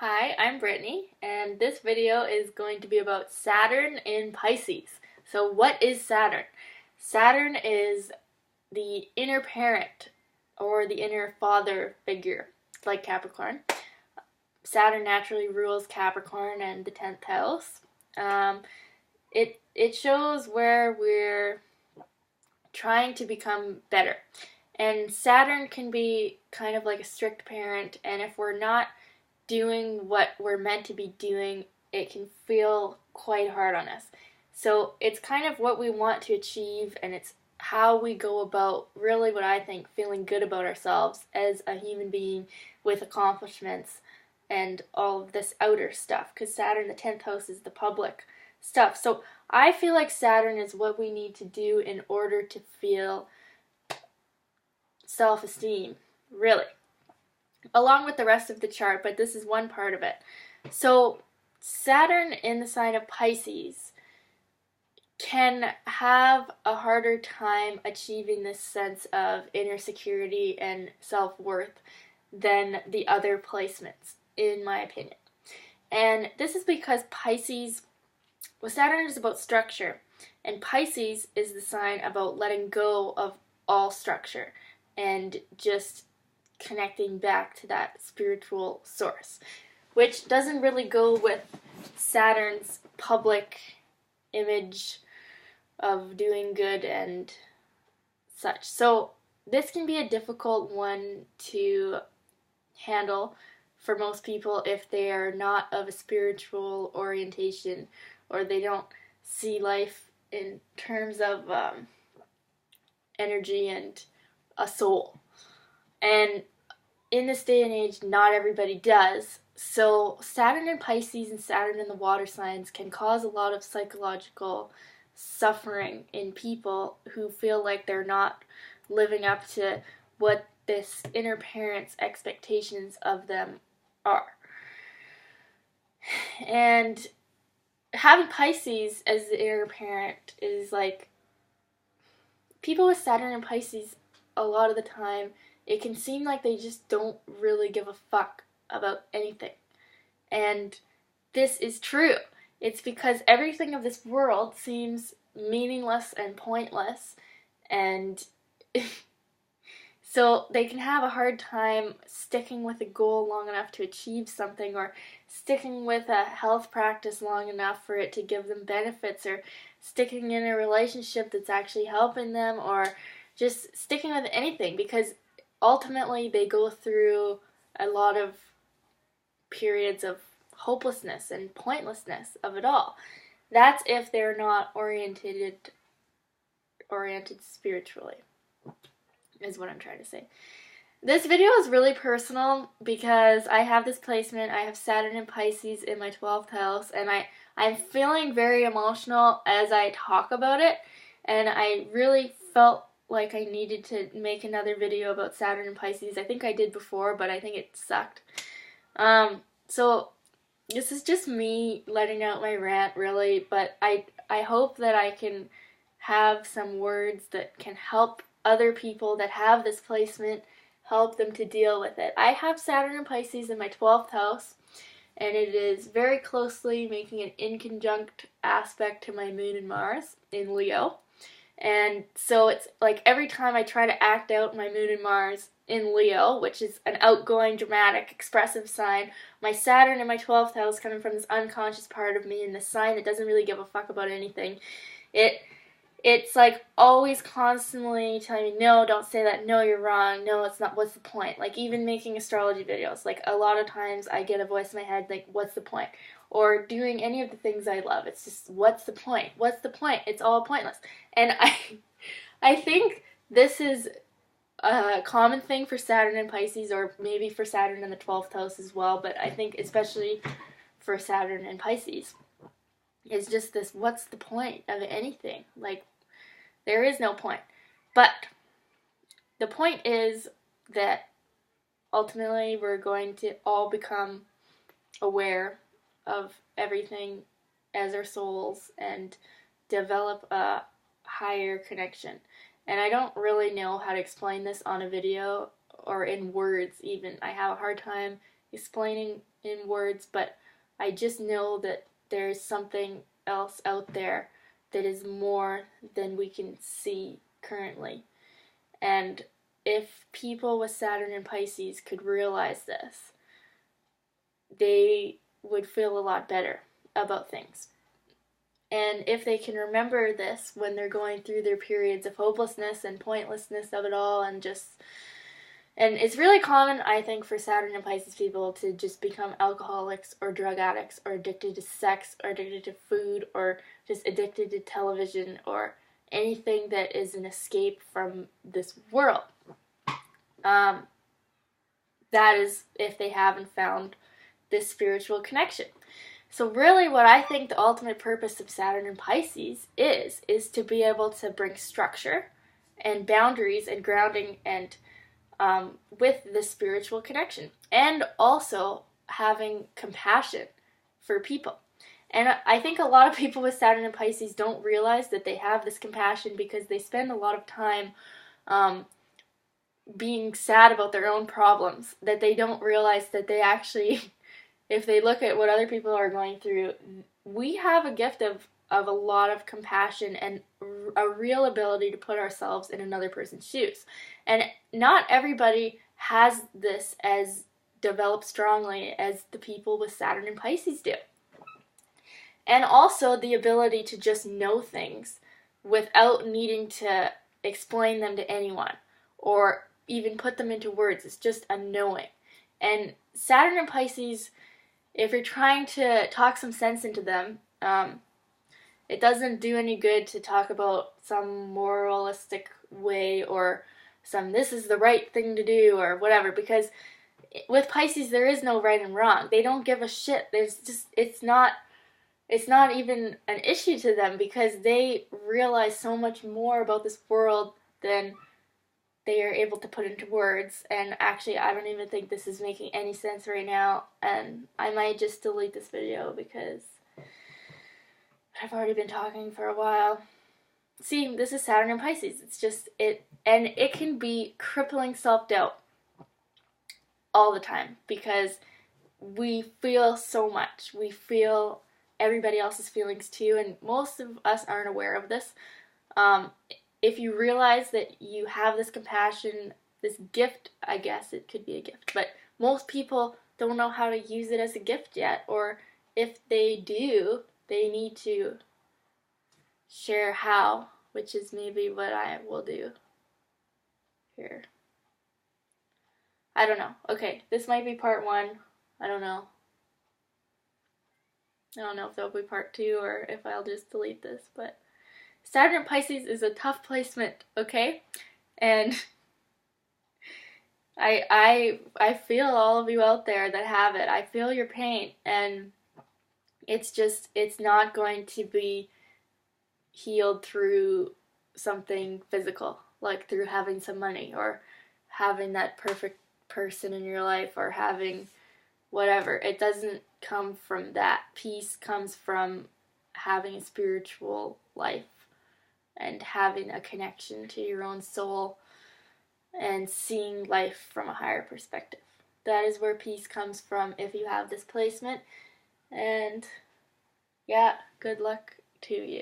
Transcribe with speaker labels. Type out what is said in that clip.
Speaker 1: Hi, I'm Brittany, and this video is going to be about Saturn in Pisces. So what is Saturn? Saturn is the inner parent or the inner father figure, like Capricorn. Saturn naturally rules Capricorn and the 10th house. It shows where we're trying to become better. And Saturn can be kind of like a strict parent, and if we're not doing what we're meant to be doing, it can feel quite hard on us. So it's kind of what we want to achieve, and it's how we go about, really what I think, feeling good about ourselves as a human being with accomplishments and all of this outer stuff, because Saturn, the 10th house, is the public stuff. So I feel like Saturn is what we need to do in order to feel self-esteem, really, along with the rest of the chart, but this is one part of it. So Saturn in the sign of Pisces can have a harder time achieving this sense of inner security and self-worth than the other placements, in my opinion. And this is because Pisces, well, Saturn is about structure, and Pisces is the sign about letting go of all structure and just connecting back to that spiritual source, which doesn't really go with Saturn's public image of doing good and such. So this can be a difficult one to handle for most people if they are not of a spiritual orientation, or they don't see life in terms of energy and a soul. And in this day and age, not everybody does. So Saturn in Pisces and Saturn in the water signs can cause a lot of psychological suffering in people who feel like they're not living up to what this inner parent's expectations of them are. And having Pisces as the inner parent is like, people with Saturn in Pisces, a lot of the time, it can seem like they just don't really give a fuck about anything. And this is true. It's because everything of this world seems meaningless and pointless, and so they can have a hard time sticking with a goal long enough to achieve something, or sticking with a health practice long enough for it to give them benefits, or sticking in a relationship that's actually helping them, or just sticking with anything, because ultimately they go through a lot of periods of hopelessness and pointlessness of it all. That's if they're not oriented spiritually, is what I'm trying to say. This video is really personal because I have this placement. I have Saturn in Pisces in my 12th house, and I'm feeling very emotional as I talk about it, and I really felt like I needed to make another video about Saturn and Pisces. I think I did before, but I think it sucked. So this is just me letting out my rant, really, but I hope that I can have some words that can help other people that have this placement, help them to deal with it. I have Saturn and Pisces in my 12th house, and it is very closely making an inconjunct aspect to my moon and Mars in Leo. And so it's like every time I try to act out my moon and Mars in Leo, which is an outgoing, dramatic, expressive sign, my Saturn in my 12th house, coming from this unconscious part of me, and this sign that doesn't really give a fuck about anything, it's like always constantly telling me, no, don't say that, no, you're wrong, no, it's not, what's the point? Like, even making astrology videos, like, a lot of times I get a voice in my head, like, what's the point? Or doing any of the things I love, it's just, what's the point? What's the point? It's all pointless. And I think this is a common thing for Saturn and Pisces, or maybe for Saturn in the 12th house as well, but I think especially for Saturn and Pisces, it's just this, what's the point of anything? Like, there is no point. But the point is that ultimately we're going to all become aware of everything as our souls and develop a higher connection. And I don't really know how to explain this on a video or in words even. I have a hard time explaining in words, but I just know that there's something else out there that is more than we can see currently. And if people with Saturn in Pisces could realize this, they would feel a lot better about things. And if they can remember this when they're going through their periods of hopelessness and pointlessness of it all, and it's really common, I think, for Saturn and Pisces people to just become alcoholics or drug addicts or addicted to sex or addicted to food or just addicted to television or anything that is an escape from this world. That is if they haven't found this spiritual connection. So really what I think the ultimate purpose of Saturn in Pisces is to be able to bring structure and boundaries and grounding and with this spiritual connection, and also having compassion for people. And I think a lot of people with Saturn in Pisces don't realize that they have this compassion because they spend a lot of time being sad about their own problems, that they don't realize that they actually, if they look at what other people are going through, we have a gift of a lot of compassion and a real ability to put ourselves in another person's shoes. And not everybody has this as developed strongly as the people with Saturn and Pisces do. And also the ability to just know things without needing to explain them to anyone or even put them into words. It's just a knowing. And Saturn and Pisces, if you're trying to talk some sense into them, it doesn't do any good to talk about some moralistic way or some this is the right thing to do or whatever, because with Pisces there is no right and wrong. They don't give a shit. It's not even an issue to them because they realize so much more about this world than they are able to put into words. And actually, I don't even think this is making any sense right now, and I might just delete this video because I've already been talking for a while. See, this is Saturn in Pisces. It's just and it can be crippling self-doubt all the time because we feel so much. We feel everybody else's feelings too, and most of us aren't aware of this. If you realize that you have this compassion, this gift, I guess it could be a gift, but most people don't know how to use it as a gift yet, or if they do, they need to share how, which is maybe what I will do here. I don't know. Okay, this might be part 1. I don't know. I don't know if there'll be part 2 or if I'll just delete this, but Saturn in Pisces is a tough placement, okay? And I feel all of you out there that have it. I feel your pain, and it's not going to be healed through something physical, like through having some money or having that perfect person in your life or having whatever. It doesn't come from that. Peace comes from having a spiritual life and having a connection to your own soul and seeing life from a higher perspective. That is where peace comes from if you have this placement. And yeah, good luck to you.